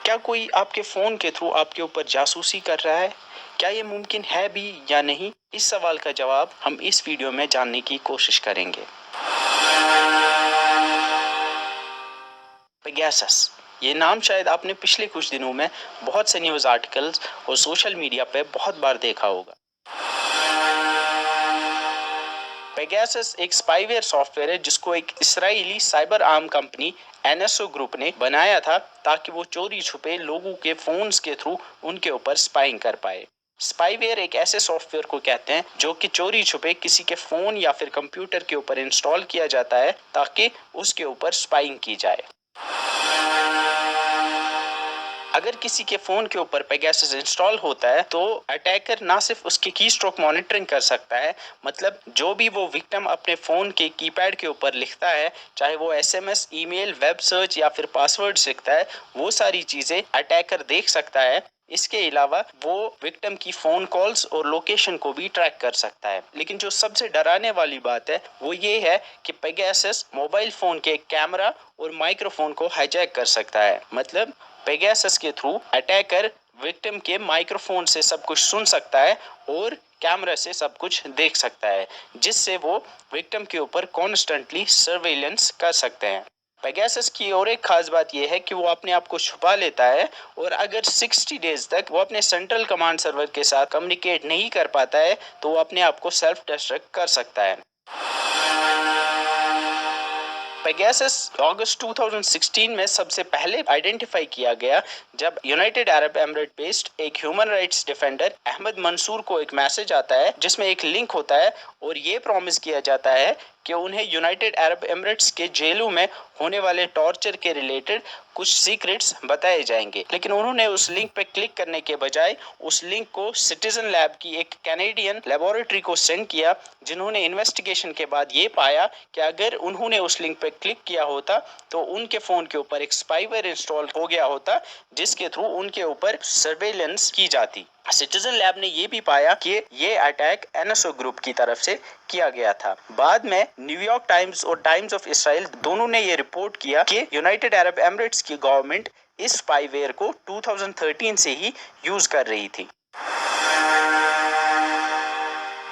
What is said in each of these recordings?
क्या कोई आपके फ़ोन के थ्रू आपके ऊपर जासूसी कर रहा है? क्या ये मुमकिन है भी या नहीं? इस सवाल का जवाब हम इस वीडियो में जानने की कोशिश करेंगे। पेगासस, ये नाम शायद आपने पिछले कुछ दिनों में बहुत से न्यूज़ आर्टिकल्स और सोशल मीडिया पे बहुत बार देखा होगा। पेगासस एक स्पाईवेयर सॉफ्टवेयर है जिसको एक Israeli cyber arm company NSO group ने बनाया था ताकि वो चोरी छुपे लोगों के फोन्स के थ्रू उनके ऊपर स्पाइंग कर पाए। स्पाईवेयर एक ऐसे सॉफ्टवेयर को कहते हैं जो कि चोरी छुपे किसी के फोन या फिर कंप्यूटर के ऊपर इंस्टॉल किया जाता है ताकि उसके ऊपर स्पाइंग की जाए। अगर किसी के फोन के ऊपर पेगासस इंस्टॉल होता है तो अटैकर ना सिर्फ उसकी कीस्ट्रोक मॉनिटरिंग कर सकता है, मतलब जो भी वो विक्टिम अपने फोन के कीपैड के ऊपर लिखता है, चाहे वो एसएमएस, ईमेल, वेब सर्च या फिर पासवर्ड लिखता है, वो सारी चीजें अटैकर देख सकता है। इसके अलावा वो विक्टिम की फोन कॉल्स और लोकेशन को भी ट्रैक कर सकता है। लेकिन जो सबसे डराने वाली बात है वो ये है कि पेगासस मोबाइल फोन के कैमरा और माइक्रोफोन को हाईजैक कर सकता है। मतलब पेगासस के थ्रू अटैकर विक्टिम के माइक्रोफोन से सब कुछ सुन सकता है और कैमरा से सब कुछ देख सकता है, जिससे वो विक्टिम के ऊपर कॉन्स्टेंटली सर्वेलेंस कर सकते हैं। पेगासस की और एक खास बात यह है कि वो अपने आप को छुपा लेता है और अगर 60 डेज तक वो अपने सेंट्रल कमांड सर्वर के साथ कम्युनिकेट नहीं कर पाता है तो वो अपने आप को सेल्फ डिस्ट्रक्ट कर सकता है। पेगासस अगस्त 2016 में सबसे पहले आइडेंटिफाई किया गया जब यूनाइटेड अरब एमिरेट बेस्ड एक human rights defender Ahmed Mansoor को एक मैसेज आता है जिसमें एक लिंक होता है और ये प्रॉमिस किया जाता है कि उन्हें यूनाइटेड अरब एमिरेट्स के जेलों में होने वाले टॉर्चर के रिलेटेड कुछ सीक्रेट्स बताए जाएंगे। लेकिन उन्होंने उस लिंक पे क्लिक करने के बजाय उस लिंक को सिटीजन लैब की एक कैनेडियन लेबोरेटरी को सेंड किया, जिन्होंने इन्वेस्टिगेशन के बाद ये पाया कि अगर उन्होंने उस लिंक पे क्लिक किया होता तो उनके फोन के ऊपर एक स्पाईवेयर इंस्टॉल हो गया होता जिसके थ्रू उनके ऊपर सर्वेलेंस की जाती। सिटीजन लैब ने ये भी पाया कि ये अटैक एनएसओ ग्रुप की तरफ से किया गया था। बाद में न्यूयॉर्क टाइम्स और टाइम्स ऑफ इसराइल दोनों ने ये रिपोर्ट किया कि यूनाइटेड अरब एमिरेट्स की गवर्नमेंट इस स्पाईवेयर को 2013 से ही यूज कर रही थी।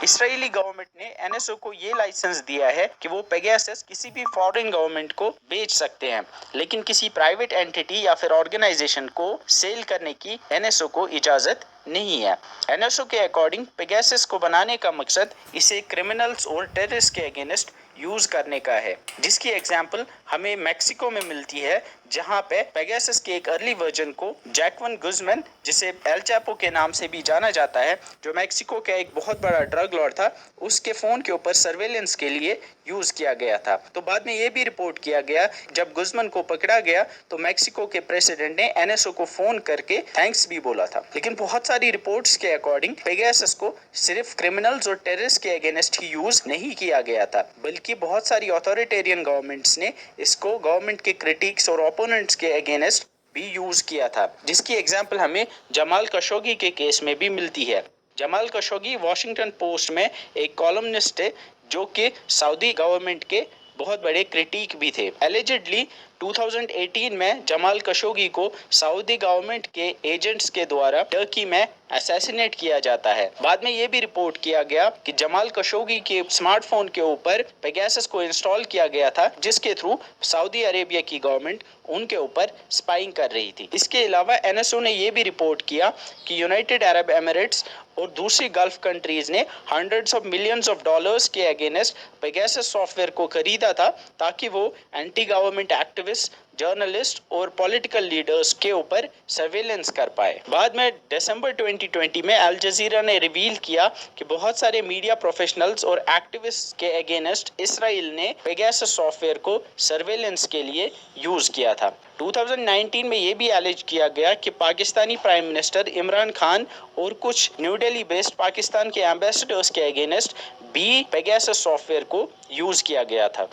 इसराइली गवर्नमेंट ने एनएसओ को ये लाइसेंस दिया है कि वो पेगासस किसी भी फॉरेन गवर्नमेंट को बेच सकते हैं, लेकिन किसी प्राइवेट एंटिटी या फिर ऑर्गेनाइजेशन को सेल करने की एनएसओ को इजाजत नहीं है। एनएसओ के अकॉर्डिंग पेगासस को बनाने का मकसद इसे क्रिमिनल्स और टेररिस्ट के अगेंस्ट यूज करने का है, जिसकी एग्जांपल हमें मैक्सिको में मिलती है, जहां पे पेगासस के एक अर्ली वर्जन को जैक्वन गुज़मैन, जिसे एल चैपो के नाम से भी जाना जाता है, जो मैक्सिको का एक बहुत बड़ा ड्रग लॉर्ड था, उसके फोन के ऊपर सर्वेलेंस के लिए यूज किया गया था। तो बाद में ये भी रिपोर्ट किया गया जब गुज़मैन को पकड़ा गया तो मैक्सिको के प्रेसिडेंट ने एनएसओ को फोन करके थैंक्स भी बोला था। लेकिन बहुत सारी रिपोर्ट्स के अकॉर्डिंग पेगासस को सिर्फ क्रिमिनल्स और टेररिस्ट के अगेंस्ट ही यूज नहीं किया गया था, बल्कि बहुत सारी ऑथोरिटेरियन गवर्नमेंट्स ने इसको गवर्नमेंट के क्रिटिक्स और ओपोनेंट्स के अगेंस्ट भी यूज किया था, जिसकी एग्जांपल हमें जमाल खशोगी के केस में भी मिलती है। जमाल खशोगी वॉशिंगटन पोस्ट में एक कॉलमनिस्ट है जो कि सऊदी गवर्नमेंट के बहुत बड़े क्रिटिक भी थे। एलिजिडली 2018 में जमाल खशोगी को सऊदी गवर्नमेंट के एजेंट्स के द्वारा टर्की में असैसिनेट किया जाता है। बाद में ये भी रिपोर्ट किया गया कि जमाल खशोगी के स्मार्टफोन के ऊपर पेगासस को इंस्टॉल किया गया था, जिसके थ्रू सऊदी अरेबिया की गवर्नमेंट उनके ऊपर स्पाइंग कर रही थी। इसके अलावा एनएसओ ने यह भी रिपोर्ट किया कि यूनाइटेड अरब एमिरेट्स और दूसरी गल्फ कंट्रीज ने hundreds of millions of dollars के अगेंस्ट पेगासस सॉफ्टवेयर को खरीदा था ताकि वो एंटी गवर्नमेंट एक्टिविस्ट, जर्नलिस्ट और पॉलिटिकल लीडर्स के ऊपर सर्वेलेंस कर पाए। बाद में दिसंबर 2020 में अल जजीरा ने रिवील किया कि बहुत सारे मीडिया प्रोफेशनल्स और एक्टिविस्ट के अगेंस्ट इसराइल ने पेगासस सॉफ्टवेयर को सर्वेलेंस के लिए यूज किया था। 2019 में यह भी एलिज किया गया कि पाकिस्तानी प्राइम मिनिस्टर इमरान खान और कुछ न्यू दिल्ली बेस्ड पाकिस्तान के एम्बेसडर्स के अगेंस्ट भी पेगासस सॉफ्टवेयर को यूज किया गया था।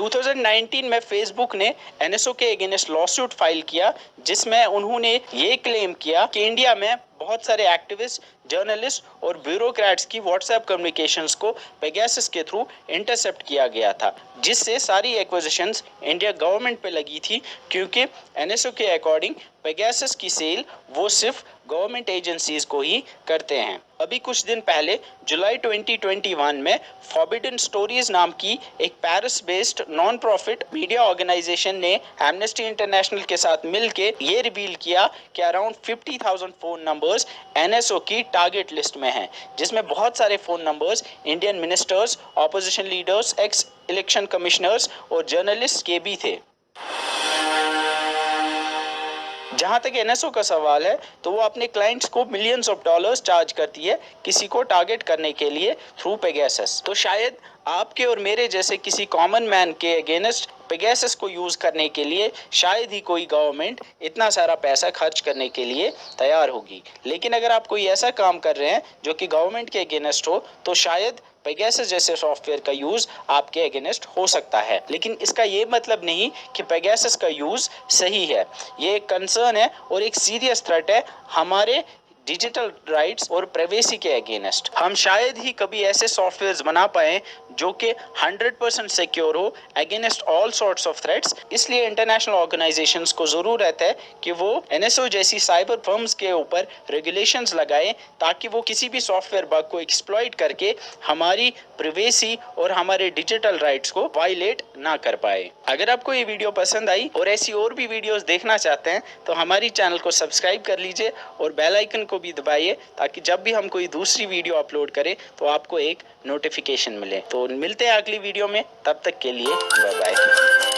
2019 में फेसबुक ने एनएसओ के अगेंस्ट लॉसूट फाइल किया, जिसमें उन्होंने ये क्लेम किया कि इंडिया में बहुत सारे एक्टिविस्ट, जर्नलिस्ट और ब्यूरोक्रेट्स की व्हाट्सएप कम्युनिकेशंस को पेगासस के थ्रू इंटरसेप्ट किया गया था, जिससे सारी एक्विजिशंस इंडिया गवर्नमेंट पे लगी थी, क्योंकि एनएसओ के अकॉर्डिंग पेगासस की सेल वो सिर्फ गवर्नमेंट एजेंसीज को ही करते हैं। अभी कुछ दिन पहले जुलाई 2021 में फॉरबिडन स्टोरीज नाम की एक Paris based non profit media organisation ने एमनेस्टी इंटरनेशनल के साथ मिलके ये रिवील किया कि अराउंड 50,000 फोन नंबर्स एनएसओ की टारगेट लिस्ट में हैं, जिसमें बहुत सारे phone numbers Indian ministers, opposition leaders, ex election commissioners और जर्नलिस्ट के भी थे। जहां तक एनएसओ का सवाल है, तो वो अपने क्लाइंट्स को मिलियंस ऑफ डॉलर्स चार्ज करती है किसी को टारगेट करने के लिए थ्रू पेगासस। तो शायद आपके और मेरे जैसे किसी कॉमन मैन के अगेंस्ट पेगासस को यूज करने के लिए शायद ही कोई गवर्नमेंट इतना सारा पैसा खर्च करने के लिए तैयार होगी। लेकिन अगर आप कोई ऐसा काम कर रहे हैं जो कि गवर्नमेंट के अगेंस्ट हो, तो शायद पेगासस जैसे सॉफ्टवेयर का यूज आपके अगेंस्ट हो सकता है। लेकिन इसका ये मतलब नहीं कि पेगासस का यूज सही है। ये एक कंसर्न है और एक सीरियस थ्रेट है हमारे डिजिटल राइट्स और प्राइवेसी के अगेंस्ट। हम शायद ही कभी ऐसे सॉफ्टवेयर्स बना पाए जो कि 100% सिक्योर हो against all sorts of threats. इसलिए इंटरनेशनल ऑर्गेनाइजेशंस को जरूरत है कि वो एनएसओ जैसी साइबर फर्म्स के ऊपर रेगुलेशंस लगाएं, ताकि वो किसी भी सॉफ्टवेयर बग को एक्सप्लॉइट करके हमारी प्राइवेसी और हमारे डिजिटल राइट्स को वायलेट ना कर पाए। अगर आपको ये वीडियो पसंद आई और ऐसी और भी वीडियोस देखना चाहते हैं, तो हमारी चैनल को सब्सक्राइब कर लीजिए और बेल आइकन को भी दबाइए, ताकि जब भी हम कोई दूसरी वीडियो अपलोड करें तो आपको एक नोटिफिकेशन मिले। तो मिलते हैं अगली वीडियो में, तब तक के लिए बाय बाय।